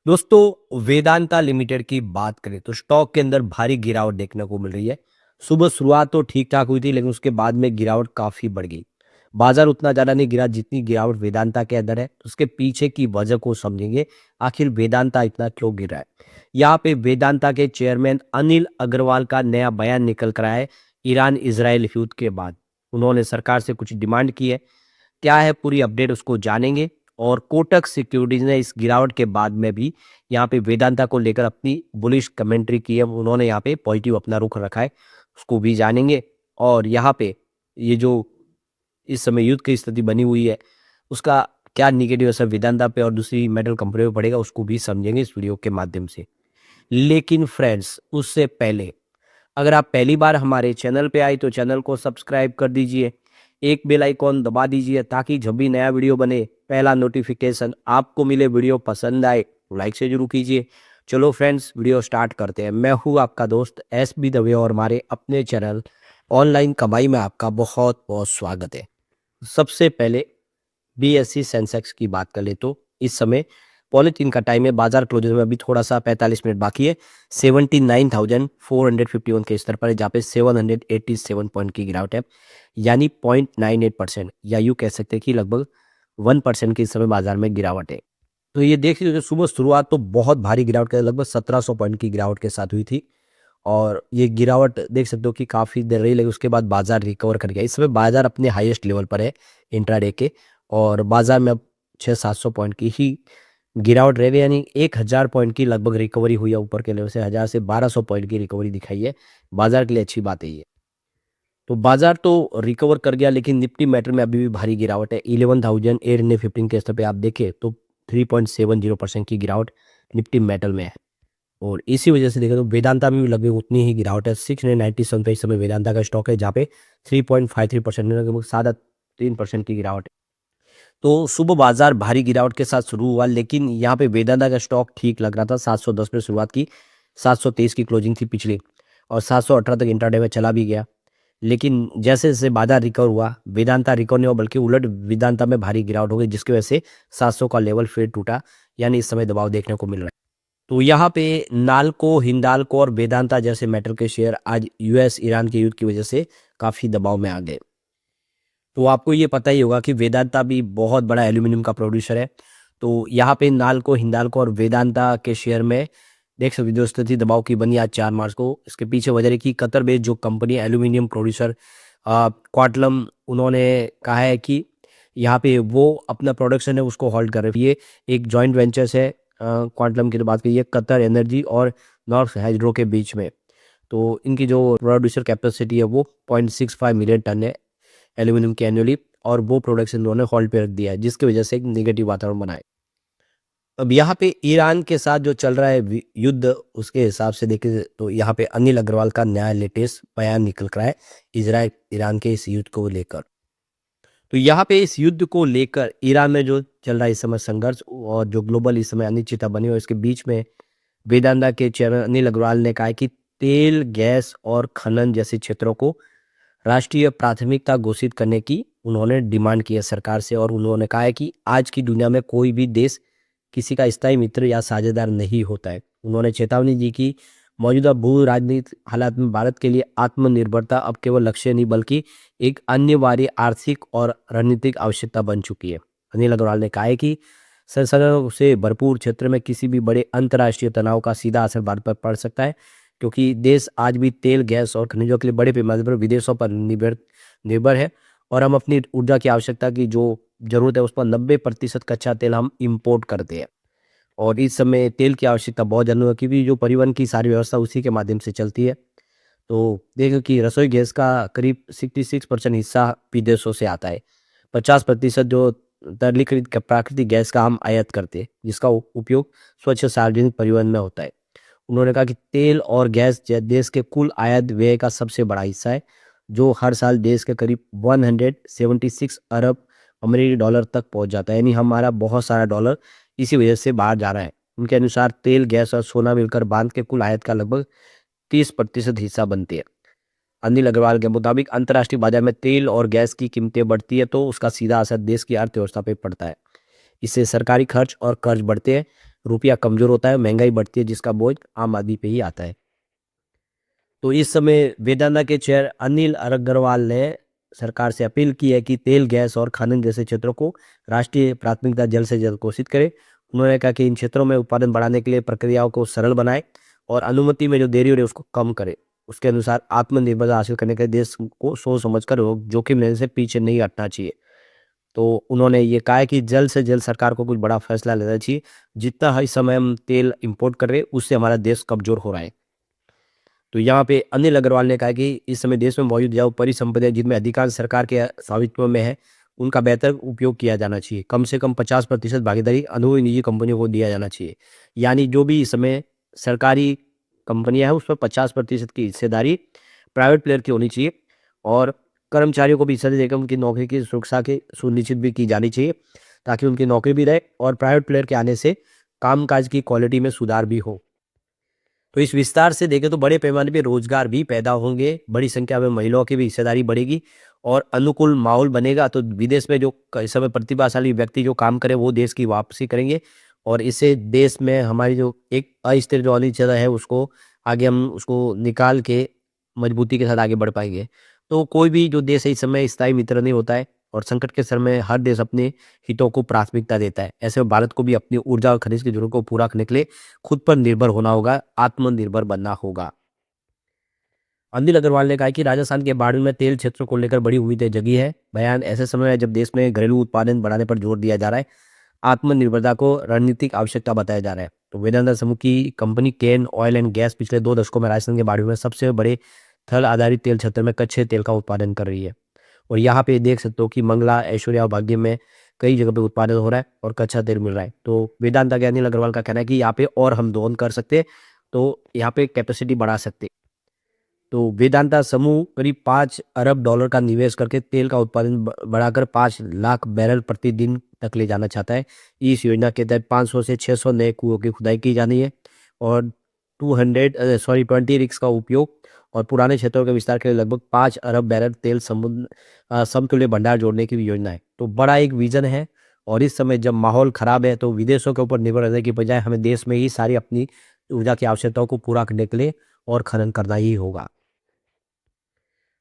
दोस्तों वेदांता लिमिटेड की बात करें तो स्टॉक के अंदर भारी गिरावट देखने को मिल रही है। सुबह शुरुआत तो ठीक ठाक हुई थी लेकिन उसके बाद में गिरावट काफी बढ़ गई। बाजार उतना ज्यादा नहीं गिरा जितनी गिरावट वेदांता के अंदर है। तो उसके पीछे की वजह को समझेंगे, आखिर वेदांता इतना क्यों गिरा है। यहाँ पे वेदांता के चेयरमैन अनिल अग्रवाल का नया बयान निकल कर आया है। ईरान इजराइल युद्ध के बाद उन्होंने सरकार से कुछ डिमांड की है। क्या है पूरी अपडेट उसको जानेंगे। और कोटक सिक्योरिटीज ने इस गिरावट के बाद में भी यहाँ पे वेदांता को लेकर अपनी बुलिश कमेंट्री की है। उन्होंने यहाँ पे पॉजिटिव अपना रुख रखा है, उसको भी जानेंगे। और यहाँ पे ये जो इस समय युद्ध की स्थिति बनी हुई है उसका क्या निगेटिव असर वेदांता पे और दूसरी मेटल कंपनी पे पड़ेगा उसको भी समझेंगे इस वीडियो के माध्यम से। लेकिन फ्रेंड्स उससे पहले अगर आप पहली बार हमारे चैनल पे आए तो चैनल को सब्सक्राइब कर दीजिए, एक बेल आइकॉन दबा दीजिए ताकि जब भी नया वीडियो बने पहला नोटिफिकेशन आपको मिले। वीडियो पसंद आए तो लाइक से जरूर कीजिए। चलो फ्रेंड्स वीडियो स्टार्ट करते हैं। मैं हूँ आपका दोस्त SB दवे और हमारे अपने चैनल ऑनलाइन कमाई में आपका बहुत बहुत स्वागत है। सबसे पहले BSE सेंसेक्स की बात कर ले तो इस समय पौने 3 का टाइम है। बाजार क्लोजिंग में अभी थोड़ा सा 45 मिनट बाकी है। 79,451 के स्तर पर है जहाँ पे 787 पॉइंट की गिरावट है, यानी 0.98% या यूँ कह सकते हैं कि लगभग 1% की इस समय बाजार में गिरावट है। तो ये देख लीजिए सुबह शुरुआत तो बहुत भारी गिरावट के लगभग 1700 पॉइंट की गिरावट के साथ हुई थी। और ये गिरावट देख सकते हो कि काफ़ी देर रही, लेकिन उसके बाद बाजार रिकवर कर गया। इस समय बाजार अपने हाईएस्ट लेवल पर है इंट्राडे के, और बाजार में अब 600-700 पॉइंट की ही गिरावट रह गई, यानी 1000 पॉइंट की लगभग रिकवरी हुई है ऊपर के लेवल से। 1000 से 1200 पॉइंट की रिकवरी दिखाई है। बाजार के लिए अच्छी बात है ये। तो बाजार तो रिकवर कर गया लेकिन निफ्टी मेटल में अभी भी भारी गिरावट है। 11,815 के स्तर पे आप देखें तो 3.70% की गिरावट निफ्टी मेटल में है। और इसी वजह से देखें तो वेदांता में भी लगभग उतनी ही गिरावट है। 697 पे इस समय वेदांता का स्टॉक है जहाँ पे 3.53% लगभग 3.5% की गिरावट है। तो सुबह बाजार भारी गिरावट के साथ शुरू हुआ लेकिन यहाँ पे वेदांता का स्टॉक ठीक लग रहा था। 710 पे शुरुआत की, 723 की क्लोजिंग थी पिछली, और 718 तक इंट्राडे में चला भी गया। लेकिन जैसे जैसे बाजार रिकवर हुआ वेदांता रिकवर नहीं हुआ, बल्कि उलट वेदांता में भारी गिरावट हो गई जिसकी वजह से 700 का लेवल फिर टूटा, यानी इस समय दबाव देखने को मिल रहा है। तो यहाँ पे नाल्को, हिंडाल्को और वेदांता जैसे मेटल के शेयर आज US ईरान के युद्ध की वजह से काफ़ी दबाव में आ गए। तो आपको ये पता ही होगा कि वेदांता भी बहुत बड़ा एल्यूमिनियम का प्रोड्यूसर है। तो यहाँ पे नाल्को, हिंडाल्को और वेदांता के शेयर में देख सकते जो स्थिति दबाव की बनी आज 4 मार्च को। इसके पीछे वजह है कि कतर बेस्ड जो कंपनी है एल्यूमिनियम प्रोड्यूसर क्वाटलम, उन्होंने कहा है कि यहाँ पे वो अपना प्रोडक्शन है उसको होल्ड कर रही है। ये एक जॉइंट वेंचर्स है क्वांटम की तो बात करिए कतर एनर्जी और नॉर्थ हाइड्रो के बीच में। तो इनकी जो प्रोड्यूसर कैपेसिटी है वो 0.65 मिलियन टन है एल्यूमिनियम की एनुअली, और वो प्रोडक्शन उन्होंने होल्ड पे रख दिया है जिसकी वजह से एक नेगेटिव वातावरण बना है। अब यहाँ पे ईरान के साथ जो चल रहा है युद्ध, उसके हिसाब से देखें तो यहाँ पे अनिल अग्रवाल का नया लेटेस्ट बयान निकल कर है इजराइल ईरान के इस युद्ध को लेकर। तो यहाँ पे इस युद्ध को लेकर ईरान में जो चल रहा है इस समय संघर्ष और जो ग्लोबल इस समय अनिश्चितता बनी हुई है, इसके बीच में वेदांता के चेयरमैन अनिल अग्रवाल ने कहा है कि तेल, गैस और खनन जैसे क्षेत्रों को राष्ट्रीय प्राथमिकता घोषित करने की उन्होंने डिमांड की है सरकार से। और उन्होंने कहा है कि आज की दुनिया में कोई भी देश किसी का स्थायी मित्र या साझेदार नहीं होता है। उन्होंने चेतावनी दी कि मौजूदा भू राजनीतिक हालात में भारत के लिए आत्मनिर्भरता अब केवल लक्ष्य नहीं बल्कि एक अनिवार्य आर्थिक और रणनीतिक आवश्यकता बन चुकी है। अनिल अग्रवाल ने कहा है कि संसाधनों से भरपूर क्षेत्र में किसी भी बड़े अंतर्राष्ट्रीय तनाव का सीधा असर भारत पर पड़ सकता है, क्योंकि देश आज भी तेल, गैस और खनिजों के लिए बड़े पैमाने पर विदेशों पर निर्भर है। और हम अपनी ऊर्जा की आवश्यकता की जो जरूरत है उस पर 90% कच्चा तेल हम इंपोर्ट करते हैं। और इस समय तेल की आवश्यकता बहुत ज़्यादा है क्योंकि जो परिवहन की सारी व्यवस्था उसी के माध्यम से चलती है। तो देखो कि रसोई गैस का करीब 66% हिस्सा विदेशों से आता है। 50% जो तरलीकृत प्राकृतिक गैस का हम आयात करते हैं जिसका उपयोग स्वच्छ सार्वजनिक परिवहन में होता है। उन्होंने कहा कि तेल और गैस देश के कुल आयात व्यय का सबसे बड़ा हिस्सा है, जो हर साल देश के करीब 176 अरब अमेरिकी डॉलर तक पहुंच जाता है, यानी हमारा बहुत सारा डॉलर इसी वजह से बाहर जा रहा है। उनके अनुसार तेल, गैस और सोना मिलकर बांध के कुल आयात का लगभग 30% हिस्सा बनती है। अनिल अग्रवाल के मुताबिक अंतर्राष्ट्रीय बाजार में तेल और गैस की कीमतें बढ़ती है तो उसका सीधा असर देश की अर्थव्यवस्था पर पड़ता है। इससे सरकारी खर्च और कर्ज बढ़ते हैं रुपया कमज़ोर होता है, महँगाई बढ़ती है जिसका बोझ आम आदमी पे ही आता है। तो इस समय वेदांता के चेयर अनिल अग्रवाल ने सरकार से अपील की है कि तेल, गैस और खनन जैसे क्षेत्रों को राष्ट्रीय प्राथमिकता जल्द से जल्द घोषित करें। उन्होंने कहा कि इन क्षेत्रों में उत्पादन बढ़ाने के लिए प्रक्रियाओं को सरल बनाएँ और अनुमति में जो देरी हो रही है उसको कम करें। उसके अनुसार आत्मनिर्भरता हासिल करने के लिए देश को सोच समझकर जोखिम लेने से पीछे नहीं हटना चाहिए। तो उन्होंने ये कहा है कि जल्द से जल्द सरकार को कुछ बड़ा फैसला लेना चाहिए। जितना इस समय हम तेल इंपोर्ट कर रहे हैं उससे हमारा देश कमज़ोर हो रहा है। तो यहाँ पे अनिल अग्रवाल ने कहा कि इस समय देश में मौजूद जो परिसंपत्तियां जिनमें अधिकांश सरकार के स्वामित्व में है, उनका बेहतर उपयोग किया जाना चाहिए। कम से कम 50% भागीदारी अनुभवी निजी कंपनियों को दिया जाना चाहिए। यानी जो भी इस समय सरकारी कंपनियां हैं उस पर 50% की हिस्सेदारी प्राइवेट प्लेयर की होनी चाहिए और कर्मचारियों को भी हिस्सा देकर उनकी नौकरी की सुरक्षा की सुनिश्चित भी की जानी चाहिए ताकि उनकी नौकरी भी रहे और प्राइवेट प्लेयर के आने से कामकाज की क्वालिटी में सुधार भी हो। तो इस विस्तार से देखें तो बड़े पैमाने पे रोजगार भी पैदा होंगे, बड़ी संख्या में महिलाओं की भी हिस्सेदारी बढ़ेगी और अनुकूल माहौल बनेगा। तो विदेश में जो इस समय प्रतिभाशाली व्यक्ति जो काम करे वो देश की वापसी करेंगे और इससे देश में हमारी जो एक अस्थिर जो अनिश्चितता है उसको आगे हम उसको निकाल के मजबूती के साथ आगे बढ़ पाएंगे। तो कोई भी जो देश है इस समय स्थायी मित्र नहीं होता है और संकट के समय में हर देश अपने हितों को प्राथमिकता देता है। ऐसे में भारत को भी अपनी ऊर्जा और खनिज की जरूरत को पूरा करने के लिए खुद पर निर्भर होना होगा, आत्मनिर्भर बनना होगा। अनिल अग्रवाल ने कहा कि राजस्थान के बाड़मेर में तेल क्षेत्र को लेकर बड़ी उम्मीदें जगी है। बयान ऐसे समय है जब देश में घरेलू उत्पादन बढ़ाने पर जोर दिया जा रहा है, आत्मनिर्भरता को रणनीतिक आवश्यकता बताया जा रहा है। तो वेदांता समूह की company Cairn oil and gas पिछले 2 दशकों में राजस्थान के बाड़मेर में सबसे बड़े थल आधारित तेल क्षेत्र में कच्चे तेल का उत्पादन कर रही है और यहाँ पे देख सकते हो कि मंगला, ऐश्वर्या और भाग्य में कई जगह पे उत्पादन हो रहा है और कच्चा तेल मिल रहा है। तो वेदांता के अनिल अग्रवाल का कहना है कि यहाँ पे और हम दोहन कर सकते हैं, तो यहाँ पे कैपेसिटी बढ़ा सकते हैं। तो वेदांता समूह करीब $5 अरब का निवेश करके तेल का उत्पादन बढ़ाकर 5 लाख बैरल प्रतिदिन तक ले जाना चाहता है। इस योजना के तहत 500 से 600 नए कुओं की खुदाई की जानी है और 20 रिग्स का उपयोग और पुराने क्षेत्रों के विस्तार के लिए लगभग 5 अरब बैरल तेल समतुल्य भंडार जोड़ने की भी योजना है। तो बड़ा एक विजन है और इस समय जब माहौल खराब है तो विदेशों के ऊपर निर्भर रहने की बजाय हमें देश में ही सारी अपनी ऊर्जा की आवश्यकताओं को पूरा करने के लिए और खनन करना ही होगा।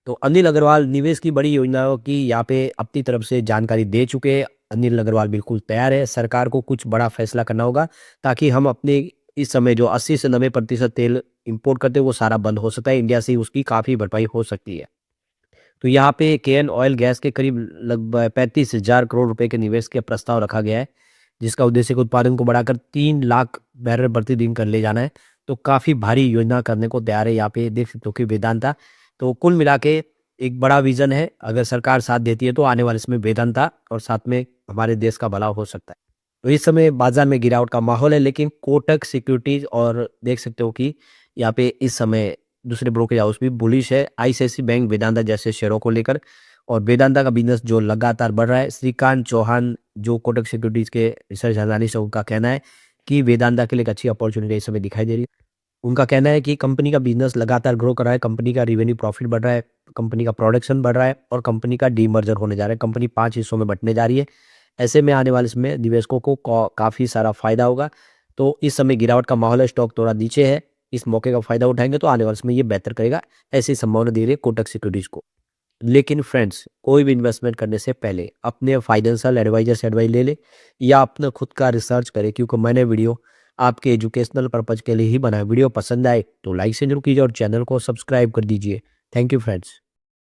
तो अनिल अग्रवाल निवेश की बड़ी योजनाओं की यहाँ पे अपनी तरफ से जानकारी दे चुके हैं। अनिल अग्रवाल बिल्कुल तैयार है। सरकार को कुछ बड़ा फैसला करना होगा ताकि हम अपने इस समय जो 80 से 90% तेल इंपोर्ट करते हैं वो सारा बंद हो सकता है। इंडिया से उसकी काफ़ी भरपाई हो सकती है। तो यहाँ पे केन ऑयल गैस के करीब लगभग 35,000 करोड़ रुपए के निवेश के प्रस्ताव रखा गया है जिसका उद्देश्य के उत्पादन को बढ़ाकर 3 लाख बैरल प्रतिदिन कर ले जाना है। तो काफ़ी भारी योजना करने को तैयार है। यहाँ पे देख सकते हो कि वेदांता तो कुल मिला के एक बड़ा विजन है। अगर सरकार साथ देती है तो आने वाले समय वेदांता और साथ में हमारे देश का भला हो सकता है। तो इस समय बाजार में गिरावट का माहौल है लेकिन कोटक सिक्योरिटीज और देख सकते हो कि यहाँ पे इस समय दूसरे ब्रोकरेज हाउस भी बुलिश है आईसीआईसीआई बैंक वेदांता जैसे शेयरों को लेकर और वेदांता का बिजनेस जो लगातार बढ़ रहा है। श्रीकांत चौहान जो कोटक सिक्योरिटीज के रिसर्च एनालिस्ट है उनका कहना है कि वेदांता के लिए एक अच्छी अपॉर्चुनिटी इस समय दिखाई दे रही है। उनका कहना है कि कंपनी का बिजनेस लगातार ग्रो कर रहा है, कंपनी का रेवेन्यू प्रॉफिट बढ़ रहा है, कंपनी का प्रोडक्शन बढ़ रहा है और कंपनी का डीमर्जर होने जा रहा है। कंपनी 5 हिस्सों में बंटने जा रही है। ऐसे में आने वाले समय निवेशकों को काफ़ी सारा फायदा होगा। तो इस समय गिरावट का माहौल है, स्टॉक थोड़ा नीचे है। इस मौके का फायदा उठाएंगे तो आने वाले समय ये बेहतर करेगा, ऐसी संभावना दे रही है कोटक सिक्योरिटीज को। लेकिन फ्रेंड्स कोई भी इन्वेस्टमेंट करने से पहले अपने फाइनेंशियल एडवाइजर से एडवाइस ले ले या अपना खुद का रिसर्च करें क्योंकि मैंने वीडियो आपके एजुकेशनल पर्पज के लिए ही बनाया। वीडियो पसंद आए तो लाइक से जरूर कीजिए और चैनल को सब्सक्राइब कर दीजिए। Thank you friends.